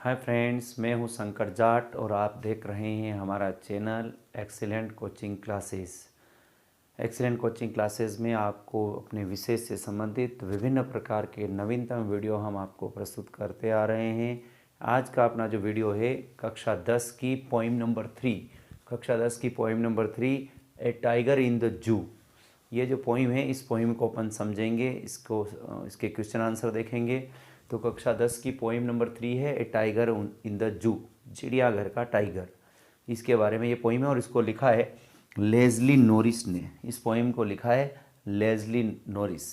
Hi friends, मैं हूं शंकर जाट और आप देख रहे हैं हमारा channel excellent coaching classes. Excellent coaching classes में आपको अपने विषय से संबंधित विभिन्न प्रकार के नवीनतम वीडियो हम आपको प्रस्तुत करते आ रहे हैं। आज का अपना जो वीडियो है कक्षा 10 की पोइम नंबर 3, कक्षा 10 की poem number 3, A tiger in the जू। ये जो पोइम है, इस पोइम को अपन समझेंगे, इसके क्वेश्चन आंसर देखेंगे। तो कक्षा 10 की पोइम नंबर 3 है ए टाइगर इन द जू, चिड़ियाघर का टाइगर। इसके बारे में ये पोइम है और इसको लिखा है लेज़ली नोरिस ने। इस पोइम को लिखा है लेज़ली नोरिस।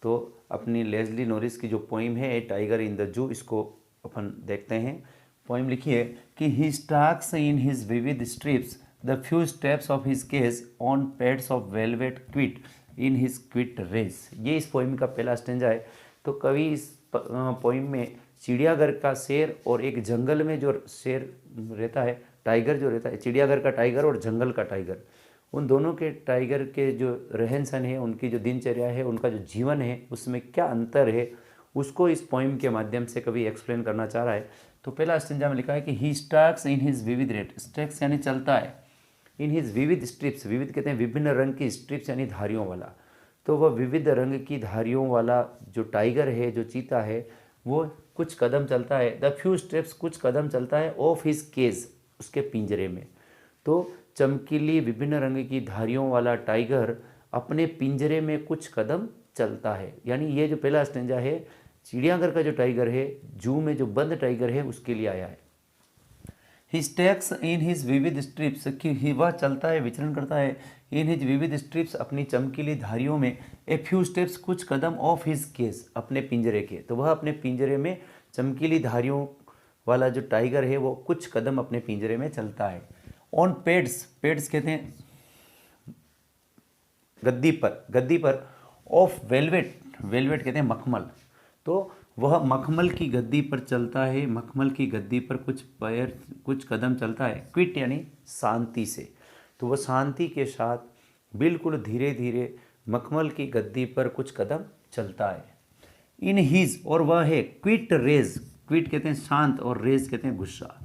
तो अपनी लेज़ली नोरिस की जो पोइम है ए टाइगर इन द जू, इसको अपन देखते हैं। पोइम लिखी है कि he stalks in his vivid stripes the few steps of his cage on pads of velvet quiet in his quiet rage. ये इस पोइम का पहला स्टेंजा है। तो कवि इस पोइम में चिड़ियाघर का शेर और एक जंगल में जो शेर रहता है, टाइगर जो रहता है, चिड़ियाघर का टाइगर और जंगल का टाइगर, उन दोनों के टाइगर के जो रहन सहन है, उनकी जो दिनचर्या है, उनका जो जीवन है, उसमें क्या अंतर है, उसको इस पोइम के माध्यम से कवि एक्सप्लेन करना चाह रहा है। तो पहला स्टेंजा में लिखा है कि he stalks in his vivid rate. Stalks यानी चलता है, इन हिज विविध स्ट्रिप्स, विविध कहते हैं विभिन्न रंग की, स्ट्रिप्स यानी धारियों वाला। तो वह विविध रंग की धारियों वाला जो टाइगर है, जो चीता है, वो कुछ कदम चलता है, द फ्यू स्टेप्स, कुछ कदम चलता है, ऑफ हिज केज, उसके पिंजरे में। तो चमकीली विभिन्न रंग की धारियों वाला टाइगर अपने पिंजरे में कुछ कदम चलता है। यानी ये जो पहला स्टेंजा है, चिड़ियाघर का जो टाइगर है, जू में जो बंद टाइगर है, उसके लिए आया है। ही स्टेक्स इन हिज विविध स्ट्रिप्स, कि ही वह चलता है, विचरण करता है, इन हिज विविध स्ट्रिप्स, अपनी चमकीली धारियों में, ए फ्यू स्टेप्स, कुछ कदम, ऑफ हिज केस, अपने पिंजरे के। तो वह अपने पिंजरे में चमकीली धारियों वाला जो टाइगर है, वो कुछ कदम अपने पिंजरे में चलता है। ऑन पेड्स, पेड्स कहते हैं गद्दी पर, गद्दी पर, ऑफ वेलवेट, वेलवेट कहते हैं मखमल। तो वह मखमल की गद्दी पर चलता है, मखमल की गद्दी पर कुछ कदम चलता है, क्विट यानी शांति से। तो वह शांति के साथ बिल्कुल धीरे धीरे मखमल की गद्दी पर कुछ कदम चलता है। इन हिज, और वह है क्विट रेज, क्विट कहते हैं शांत और रेज कहते हैं गुस्सा।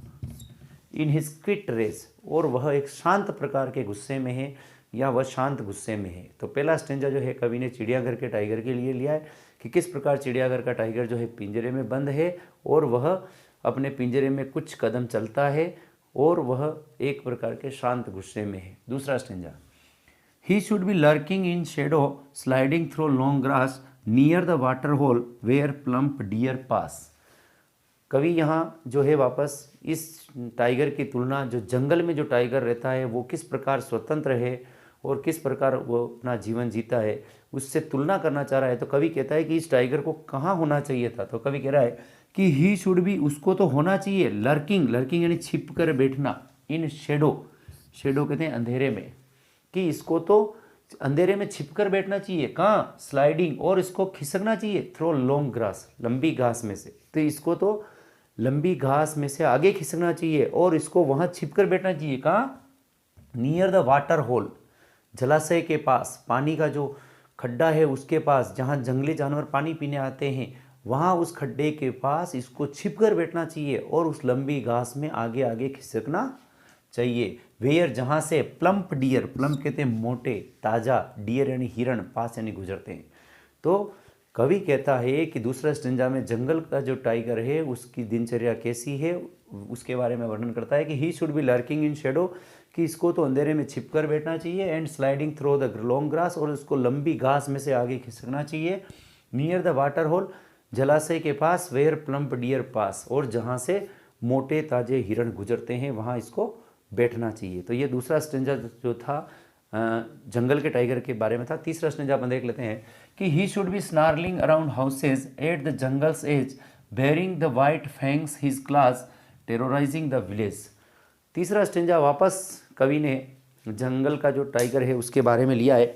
इन हिज क्विट रेज, और वह एक शांत प्रकार के गुस्से में है, या वह शांत गुस्से में है। तो पहला स्टेंजा जो है कवि ने चिड़ियाघर के टाइगर के लिए लिया है कि किस प्रकार चिड़ियाघर का टाइगर जो है पिंजरे में बंद है और वह अपने पिंजरे में कुछ कदम चलता है और वह एक प्रकार के शांत गुस्से में है। दूसरा stanza, he should be lurking in shadow sliding through long grass near the water hole where plump deer pass. कवि यहाँ जो है वापस इस टाइगर की तुलना, जो जंगल में जो टाइगर रहता है वो किस प्रकार स्वतंत्र है और किस प्रकार वो अपना जीवन जीता है, उससे तुलना करना चाह रहा है। तो कवि कहता है कि इस टाइगर को कहाँ होना चाहिए था। तो कवि कह रहा है कि ही शुड बी, उसको तो होना चाहिए लर्किंग, लर्किंग यानी छिप कर बैठना, इन शेडो, शेडो कहते हैं अंधेरे में, कि इसको तो अंधेरे में छिप कर बैठना चाहिए। कहाँ? स्लाइडिंग, और इसको खिसकना चाहिए थ्रो लॉन्ग ग्रास, लंबी घास में से। तो इसको तो लंबी घास में से आगे खिसकना चाहिए और इसको वहाँ छिप कर बैठना चाहिए। कहाँ? नियर द वाटर होल, जलाशय के पास, पानी का जो खड्डा है उसके पास, जहाँ जंगली जानवर पानी पीने आते हैं, वहाँ उस खड्डे के पास इसको छिप कर बैठना चाहिए और उस लंबी घास में आगे आगे खिसकना चाहिए। वेयर, जहाँ से, प्लम्प डियर, प्लम्प कहते हैं मोटे ताज़ा, डियर यानी हिरण, पास यानी गुजरते हैं। तो कवि कहता है कि दूसरा स्टेंजा में जंगल का जो टाइगर है उसकी दिनचर्या कैसी है उसके बारे में वर्णन करता है कि he should be lurking in shadow, कि इसको तो अंधेरे में छिपकर बैठना चाहिए, and sliding through the long grass, और उसको लंबी घास में से आगे खिसकना चाहिए, नियर द वाटर होल, जलाशय के पास, वेयर प्लम्प डियर पास, और जहाँ से मोटे ताजे हिरण गुजरते हैं वहाँ इसको बैठना चाहिए। तो ये दूसरा स्टेंजा जो था जंगल के टाइगर के बारे में था। तीसरा स्टेंजा अपन देख लेते हैं कि he should be snarling around houses at the jungle's edge baring the white fangs his claws terrorising the village. तीसरा स्टेंजा वापस कवि ने जंगल का जो टाइगर है उसके बारे में लिया है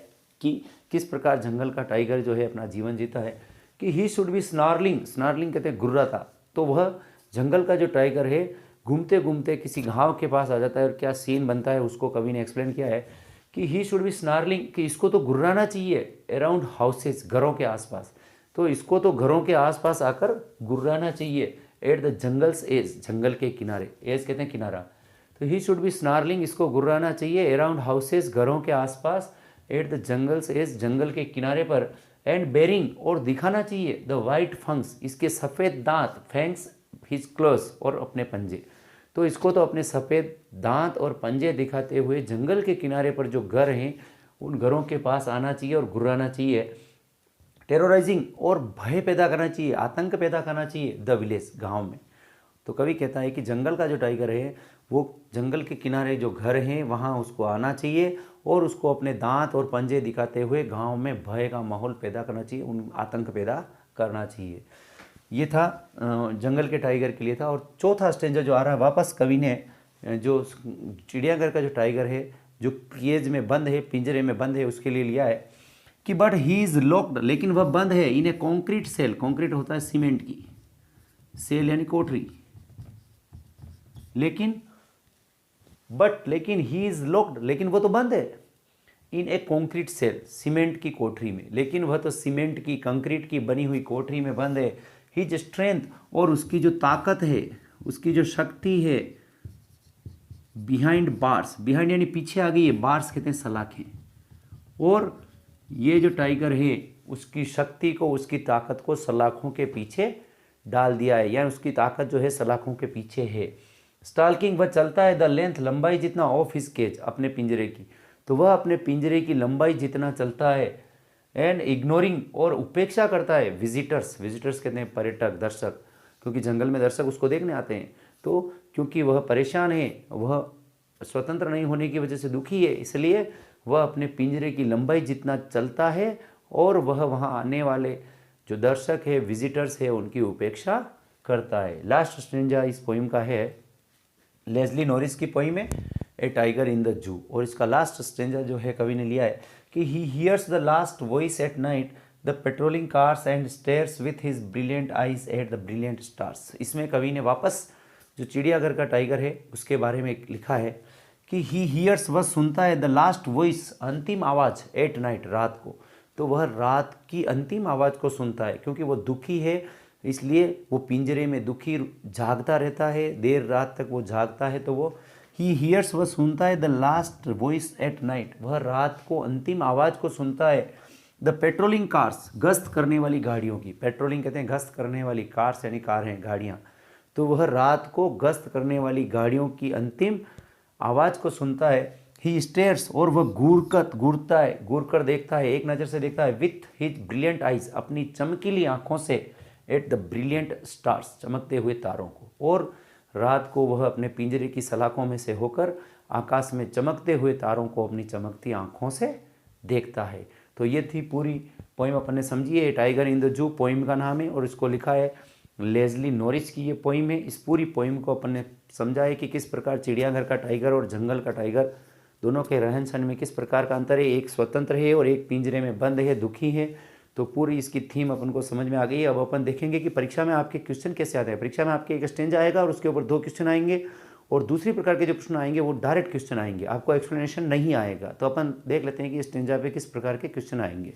कि किस प्रकार जंगल का टाइगर जो है अपना जीवन जीता है। कि he should be snarling, snarling कहते हैं गुर्राता। तो वह जंगल का जो टाइगर है घूमते घूमते किसी घाव के पास आ जाता है और क्या सीन बनता है उसको कवि ने एक्सप्लेन किया है कि ही शुड बी स्नार्लिंग, कि इसको तो गुर्राना चाहिए अराउंड हाउसेस, घरों के आसपास। तो इसको तो घरों के आसपास आकर गुर्राना चाहिए एट द जंगल्स एज, जंगल के किनारे, एज कहते हैं किनारा, तो ही शुड बी स्नार्लिंग, इसको गुर्राना चाहिए, अराउंड हाउसेस, घरों के आसपास, एट द जंगल्स एज, जंगल के किनारे पर, एंड बेरिंग, और दिखाना चाहिए, द वाइट फंक्स, इसके सफ़ेद दांत, फैंक्स हिज क्लोज, और अपने पंजे, तो इसको तो अपने सफ़ेद दांत और पंजे दिखाते हुए जंगल के किनारे पर जो घर हैं उन घरों के पास आना चाहिए और गुर्राना चाहिए, टेरोराइजिंग, और भय पैदा करना चाहिए, आतंक पैदा करना चाहिए, द विलेज, गांव में। तो कवि कहता है कि जंगल का जो टाइगर है वो जंगल के किनारे जो घर हैं वहाँ उसको आना चाहिए और उसको अपने दांत और पंजे दिखाते हुए गांव में भय का माहौल पैदा करना चाहिए, उन आतंक पैदा करना चाहिए। ये था जंगल के टाइगर के लिए था। और चौथा स्टेंजा जो आ रहा है, वापस कवि ने जो चिड़ियाघर का जो टाइगर है जो केज में बंद है, पिंजरे में बंद है, उसके लिए लिया है कि बट ही इज़ लॉक्ड, लेकिन वह बंद है, इन ए कॉन्क्रीट सेल, कॉन्क्रीट होता है सीमेंट की, सेल यानी कोठरी, लेकिन ही इज लॉक्ड, लेकिन वो तो बंद है, इन ए कॉन्क्रीट सेल, सीमेंट की कोठरी में, लेकिन वह तो सीमेंट की, कंक्रीट की बनी हुई कोठरी में बंद है। हिज स्ट्रेंथ, और उसकी जो ताकत है, उसकी जो शक्ति है, बिहाइंड बार्स, बिहाइंड यानी पीछे आ गई है, बार्स कहते हैं सलाखें, और ये जो टाइगर है उसकी शक्ति को, उसकी ताकत को सलाखों के पीछे डाल दिया है, यानी उसकी ताकत जो है सलाखों के पीछे है। स्टाल्किंग, वह चलता है, द लेंथ, लंबाई जितना, ऑफ हिज केज, अपने पिंजरे की, तो वह अपने पिंजरे की लंबाई जितना चलता है, एंड इग्नोरिंग, और उपेक्षा करता है, विजिटर्स, विजिटर्स कहते हैं पर्यटक, दर्शक, क्योंकि जंगल में दर्शक उसको देखने आते हैं, तो क्योंकि वह परेशान है, वह स्वतंत्र नहीं होने की वजह से दुखी है, इसलिए वह अपने पिंजरे की लंबाई जितना चलता है और वह वहाँ आने वाले जो दर्शक है, विजिटर्स है, उनकी उपेक्षा करता है। लास्ट स्टेंजा इस पोइम का है लेस्ली नॉरिस की पोइम है ए टाइगर इन द जू, और इसका लास्ट स्टेंजा जो है कवि ने लिया है कि he hears the last voice at night, the patrolling cars and stairs with his brilliant eyes at the brilliant stars. इसमें कवि ने वापस जो चिड़ियाघर का टाइगर है उसके बारे में लिखा है कि ही हियर्स, वह सुनता है, द लास्ट वॉइस, अंतिम आवाज़, एट नाइट, रात को, तो वह रात की अंतिम आवाज़ को सुनता है, क्योंकि वो दुखी है इसलिए वो पिंजरे में दुखी जागता रहता है, देर रात तक वो जागता है, तो वो ही हियर्स, वह सुनता है, the last voice at night, वह रात को अंतिम आवाज़ को सुनता है, द पेट्रोलिंग कार्स, गश्त करने वाली गाड़ियों की, पेट्रोलिंग कहते हैं गश्त करने वाली, कार्स यानी कार हैं, गाड़ियाँ, तो वह रात को गश्त करने वाली गाड़ियों की अंतिम आवाज़ को सुनता है। ही स्टेयर्स, और वह घूरता है, घूर कर देखता है, एक नज़र से देखता है, विथ हिज ब्रिलियंट आइज, अपनी चमकीली आँखों से, एट द ब्रिलियंट स्टार्स, चमकते हुए तारों को, और रात को वह अपने पिंजरे की सलाखों में से होकर आकाश में चमकते हुए तारों को अपनी चमकती आँखों से देखता है। तो ये थी पूरी पोइम, अपन ने समझी है, टाइगर इन द जू पोइम का नाम है, और इसको लिखा है लेस्ली नॉरिस की ये पोइम है। इस पूरी पोइम को अपन ने समझा है कि किस प्रकार चिड़ियाघर का टाइगर और जंगल का टाइगर दोनों के रहन सहन में किस प्रकार का अंतर है, एक स्वतंत्र है और एक पिंजरे में बंद है, दुखी है। तो पूरी इसकी थीम अपन को समझ में आ गई है। अब अपन देखेंगे कि परीक्षा में आपके क्वेश्चन कैसे आते हैं। परीक्षा में आपके एक स्टेंजा आएगा और उसके ऊपर 2 क्वेश्चन आएंगे, और दूसरी प्रकार के जो प्रश्न आएंगे वो डायरेक्ट क्वेश्चन आएंगे, आपको एक्सप्लेनेशन नहीं आएगा। तो अपन देख लेते हैं कि स्टेंजा पे किस प्रकार के क्वेश्चन आएंगे।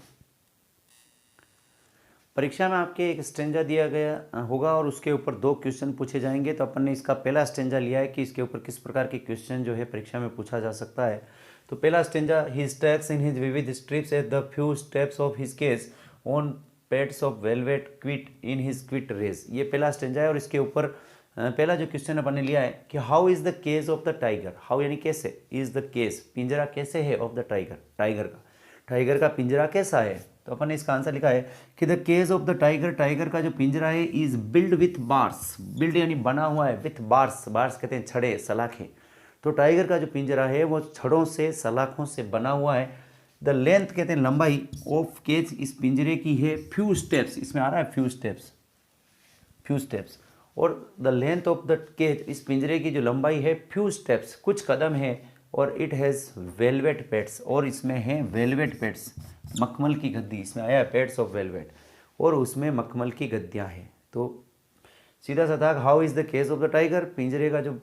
परीक्षा में आपके एक स्टेंजा दिया गया होगा और उसके ऊपर 2 क्वेश्चन पूछे जाएंगे। तो अपन ने इसका पहला स्टेंजा लिया है कि इसके ऊपर किस प्रकार के क्वेश्चन जो है परीक्षा में पूछा जा सकता है। तो पहला stanza, he stalks in his vivid stripes at the few steps of his cage on pads of velvet quiet in his quiet rage. ये पहला स्टेंजा है और इसके ऊपर पहला जो क्वेश्चन अपन ने लिया है कि how is the case of the tiger, how यानी कैसे, इज़ द केस पिंजरा कैसे है, ऑफ द टाइगर, टाइगर का पिंजरा कैसा है। तो अपन ने इसका आंसर लिखा है कि the cage of the tiger, tiger का जो पिंजरा है, is build with bars, build यानी बना हुआ है, विथ बार्स, बार्स कहते हैं छड़े, सलाखें। तो टाइगर का जो पिंजरा है वो छड़ों से, सलाखों से बना हुआ है। द लेंथ कहते हैं लंबाई, ऑफ केज इस पिंजरे की है फ्यू स्टेप्स, इसमें आ रहा है फ्यू स्टेप्स, और the length of the cage, इस पिंजरे की जो लंबाई है फ्यू स्टेप्स, कुछ कदम है, और इट हैज़ वेलवेट पेट्स, और इसमें है वेलवेट पेट्स, मखमल की गद्दी, इसमें आया है पेट्स ऑफ वेलवेट, और उसमें मखमल की गद्दियाँ हैं। तो सीधा सा था, how is the case of the tiger, पिंजरे का जो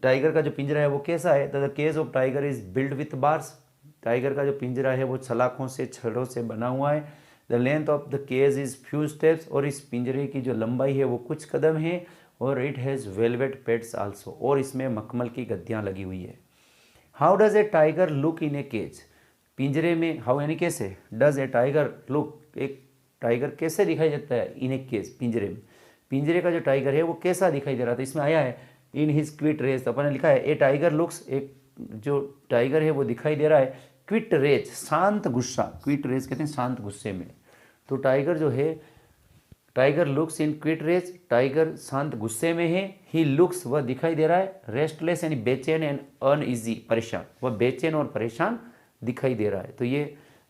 टाइगर का जो पिंजरा है वो कैसा है। The case of tiger is build with bars, tiger का जो पिंजरा है वो सलाखों से, छड़ों से बना हुआ है। The the length of the cage is few steps, और इस पिंजरे की जो लंबाई है वो कुछ कदम है, और it has velvet pads also, और इसमें मखमल की गद्दियाँ लगी हुई है। How does a tiger look in a cage, पिंजरे में, हाउ यानी कैसे, डज ए टाइगर लुक, एक टाइगर कैसे दिखाई देता है इन ए केज, पिंजरे में, पिंजरे का जो टाइगर है वो कैसा दिखाई दे रहा था। इसमें आया है इन हिज क्विट रेज, तो अपन ने लिखा है ए टाइगर लुक्स, एक जो टाइगर है वो दिखाई दे रहा है क्विट रेज, शांत गुस्सा, क्विट रेज कहते हैं शांत गुस्से में। तो टाइगर जो है, tiger looks in quiet rage, tiger शांत गुस्से में है। ही लुक्स, वह दिखाई दे रहा है रेस्टलेस यानी बेचैन एंड अनईजी, परेशान, वह बेचैन और परेशान दिखाई दे रहा है। तो ये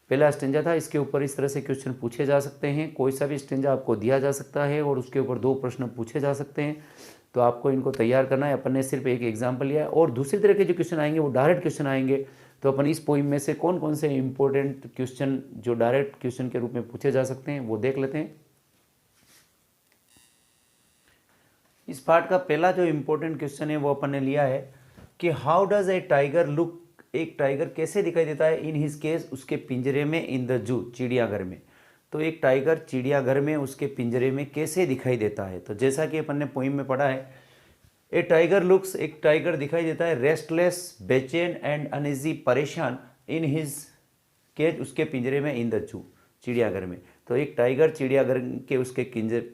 पहला स्टेंजा था, इसके ऊपर इस तरह से क्वेश्चन पूछे जा सकते हैं। कोई सा भी स्टेंजा आपको दिया जा सकता है और उसके ऊपर 2 प्रश्न पूछे जा सकते हैं, तो आपको इनको तैयार करना है। अपन ने सिर्फ एक एग्जाम्पल लिया है, और दूसरी तरह के जो क्वेश्चन आएंगे वो डायरेक्ट क्वेश्चन आएंगे। तो अपन इस पोइम में से कौन कौन से इंपॉर्टेंट क्वेश्चन जो डायरेक्ट क्वेश्चन के रूप में पूछे जा सकते हैं वो देख लेते हैं। इस पार्ट का पहला जो इम्पोर्टेंट क्वेश्चन है वो अपन ने लिया है कि how does a tiger look, एक टाइगर कैसे दिखाई देता है इन हिज केज, उसके पिंजरे में, इन द जू, चिड़ियाघर में। तो एक टाइगर चिड़ियाघर में उसके पिंजरे में कैसे दिखाई देता है। तो जैसा कि अपन ने पोइम में पढ़ा है, ए टाइगर लुक्स, एक टाइगर दिखाई देता है रेस्टलेस, बेचैन एंड अनईजी, परेशान, इन हिज केज, उसके पिंजरे में, इन द जू, चिड़ियाघर में। तो एक टाइगर चिड़ियाघर के उसके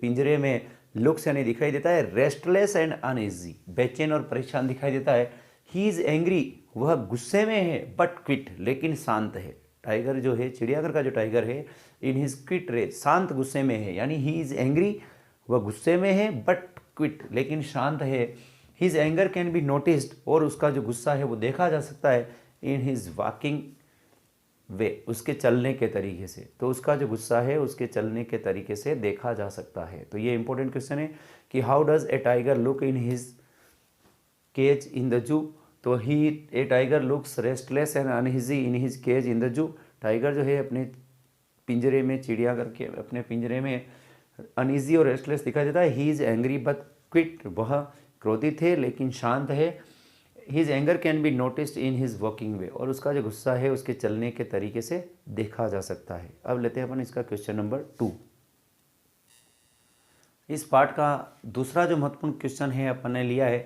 पिंजरे में लुक्स यानी दिखाई देता है रेस्टलेस एंड अनईजी, बेचैन और परेशान दिखाई देता है। ही इज़ एंग्री, वह गुस्से में है, बट क्विट, लेकिन शांत है। टाइगर जो है, चिड़ियाघर का जो टाइगर है, इन हिज क्विट रे, शांत गुस्से में है, यानी ही इज़ एंग्री, वह गुस्से में है, बट क्विट, लेकिन शांत है। His anger can be noticed, और उसका जो गुस्सा है वो देखा जा सकता है इन हिज वॉकिंग वे, उसके चलने के तरीके से। तो उसका जो गुस्सा है उसके चलने के तरीके से देखा जा सकता है। तो ये इंपॉर्टेंट क्वेश्चन है कि how does a tiger look in his cage in the zoo. तो he, a tiger looks restless and uneasy in his cage in the zoo, tiger जो है अपने पिंजरे में, चिड़ियाघर के अपने पिंजरे में अनईजी और रेस्टलेस दिखाई देता है। He is angry but quiet, वह क्रोधित है लेकिन शांत है। His anger can be noticed in his walking way, और उसका जो गुस्सा है उसके चलने के तरीके से देखा जा सकता है। अब लेते हैं अपन इसका क्वेश्चन नंबर 2। इस पार्ट का दूसरा जो महत्वपूर्ण क्वेश्चन है अपन ने लिया है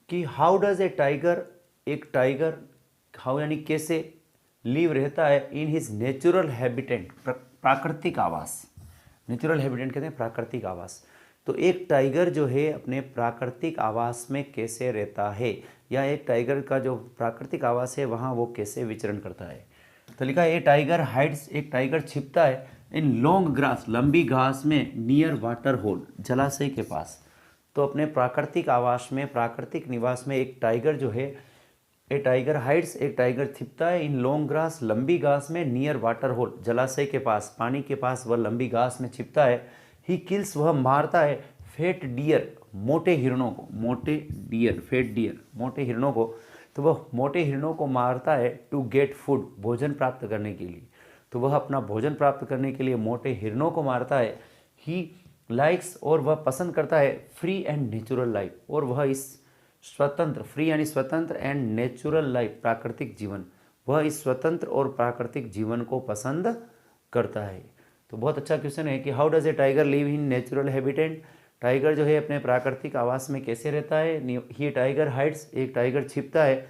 कि हाउ डज ए टाइगर, एक टाइगर, हाउ यानी कैसे, लिव रहता है इन हिज नेचुरल हैबिटेट, प्राकृतिक आवास। नेचुरल हैबिटेट कहते हैं प्राकृतिक आवास। तो एक टाइगर जो है अपने प्राकृतिक आवास में कैसे रहता है, या एक टाइगर का जो प्राकृतिक आवास है वहाँ वो कैसे विचरण करता है। तो लिखा है ए टाइगर हाइड्स, एक टाइगर छिपता है इन लॉन्ग ग्रास, लंबी घास में, नियर वाटर होल, जलाशय के पास। तो अपने प्राकृतिक आवास में, प्राकृतिक निवास में एक टाइगर जो है, ए टाइगर हाइड्स, एक टाइगर छिपता है इन लॉन्ग ग्रास, लंबी घास में, नियर वाटर होल, जलाशय के पास, पानी के पास वह लंबी घास में छिपता है। ही किल्स, वह मारता है फेट डियर, मोटे हिरणों को, मोटे डियर, फेट डियर, मोटे हिरणों को। तो वह मोटे हिरणों को मारता है टू गेट फूड, भोजन प्राप्त करने के लिए। तो वह अपना भोजन प्राप्त करने के लिए मोटे हिरणों को मारता है। ही लाइक्स, और वह पसंद करता है फ्री एंड नेचुरल लाइफ, और वह इस स्वतंत्र, फ्री यानी स्वतंत्र, एंड नेचुरल लाइफ, प्राकृतिक जीवन, वह इस स्वतंत्र और प्राकृतिक जीवन को पसंद करता है। तो बहुत अच्छा क्वेश्चन है कि how does a tiger live in natural habitat, tiger जो है अपने प्राकृतिक आवास में कैसे रहता है। ही टाइगर हाइड्स, एक टाइगर छिपता है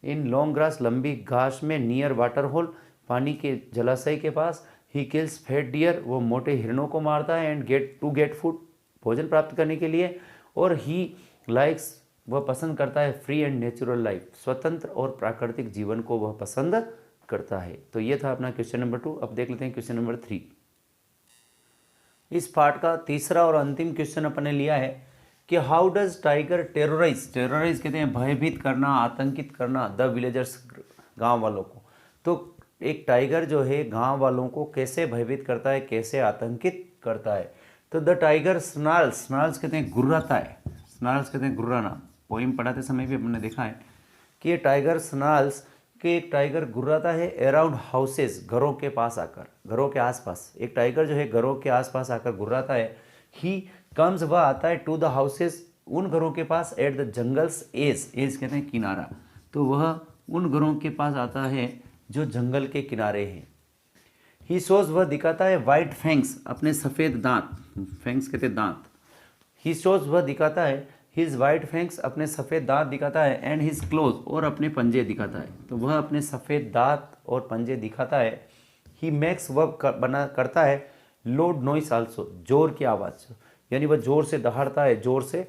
इन लॉन्ग ग्रास, लंबी घास में, नियर वाटर होल, पानी के जलाशय के पास। ही किल्स फैट डियर, वो मोटे हिरणों को मारता है, एंड गेट फूड, भोजन प्राप्त करने के लिए। और ही लाइक्स, वह पसंद करता है फ्री एंड नेचुरल लाइफ, स्वतंत्र और प्राकृतिक जीवन को वह पसंद करता है। तो ये था अपना क्वेश्चन नंबर 2। अब देख लेते हैं क्वेश्चन नंबर 3। इस पार्ट का तीसरा और अंतिम क्वेश्चन अपन ने लिया है कि how does tiger terrorise, terrorise कहते हैं भयभीत करना, आतंकित करना, द विलेजर्स, गांव वालों को। तो एक टाइगर जो है गांव वालों को कैसे भयभीत करता है, कैसे आतंकित करता है। तो द टाइगर स्नार्ल्स, स्नार्ल्स कहते हैं गुर्राता है, स्नार्ल्स कहते हैं गुर्राना। पोइम पढ़ाते समय भी हमने देखा है कि ये टाइगर स्नार्ल्स, कि एक टाइगर गुर्राता है अराउंड हाउसेस, घरों के पास आकर, घरों के आसपास। एक टाइगर जो है घरों के आसपास आकर गुर्राता है। ही कम्स, वह आता है टू द हाउसेस, उन घरों के पास, at the jungle's edge, edge कहते हैं किनारा। तो वह उन घरों के पास आता है जो जंगल के किनारे हैं। ही शोज वह दिखाता है वाइट फैंक्स अपने सफ़ेद दांत, फैंक्स कहते हैं दांत। ही शोज वह दिखाता है हिज वाइट फैंक्स अपने सफ़ेद दांत दिखाता है एंड हिज क्लोज और अपने पंजे दिखाता है। तो वह अपने सफ़ेद दांत और पंजे दिखाता है। ही मेक्स वह करता है लोड नॉइस आल्सो, जोर की आवाज़, यानी वह जोर से दहाड़ता है, जोर से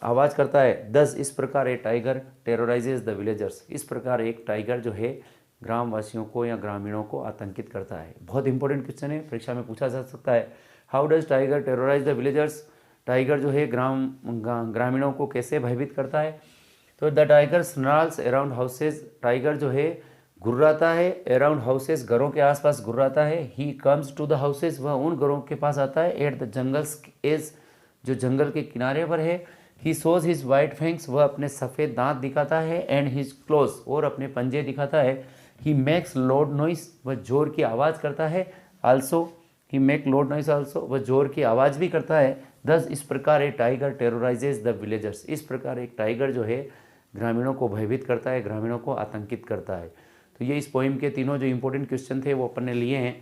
आवाज़ करता है। 10 इस प्रकार ए टाइगर टेरोराइजेज द विलेजर्स, इस प्रकार एक टाइगर जो है ग्रामवासियों को या ग्रामीणों को आतंकित करता है। बहुत इंपॉर्टेंट क्वेश्चन है, परीक्षा में पूछा जा सकता है। How does tiger terrorise the villagers, tiger जो है ग्रामीणों को कैसे भयभीत करता है। तो the tiger snarls around houses, tiger जो है घुर्राता है अराउंड हाउसेज, घरों के आसपास घुर्राता है। He comes to the houses, वह उन घरों के पास आता है। एट द जंगल्स एज, जो जंगल के किनारे पर है। ही शोज हिज वाइट फैंक्स, वह अपने सफ़ेद दांत दिखाता है। एंड हिज क्लोज, और अपने पंजे दिखाता है। ही मेक्स लोड नॉइस, वह जोर की आवाज़ करता है। Also he make load noise also, वह जोर की आवाज़ भी करता है। 10 इस प्रकार एक टाइगर टेरोराइजेज द विलेजर्स, इस प्रकार एक टाइगर जो है ग्रामीणों को भयभीत करता है, ग्रामीणों को आतंकित करता है। तो ये इस पोइम के तीनों जो इंपॉर्टेंट क्वेश्चन थे वो अपन ने लिए हैं।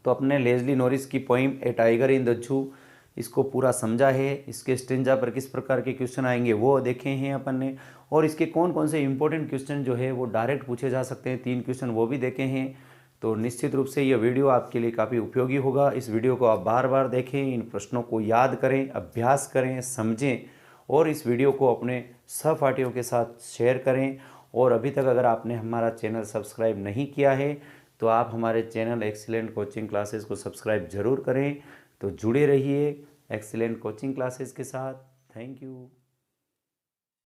तो अपने लेस्ली नॉरिस की poem A tiger in the जू, इसको पूरा समझा है। इसके स्टेंजा पर किस प्रकार के क्वेश्चन आएंगे वो देखे हैं अपन ने, और इसके कौन कौन से इंपॉर्टेंट क्वेश्चन जो है वो डायरेक्ट पूछे जा सकते हैं, 3 क्वेश्चन वो भी देखे हैं। तो निश्चित रूप से ये वीडियो आपके लिए काफ़ी उपयोगी होगा। इस वीडियो को आप बार बार देखें, इन प्रश्नों को याद करें, अभ्यास करें, समझें, और इस वीडियो को अपने सहपाठियों के साथ शेयर करें। और अभी तक अगर आपने हमारा चैनल सब्सक्राइब नहीं किया है तो आप हमारे चैनल एक्सीलेंट कोचिंग क्लासेस को सब्सक्राइब जरूर करें। तो जुड़े रहिए एक्सीलेंट कोचिंग क्लासेस के साथ। Thank you.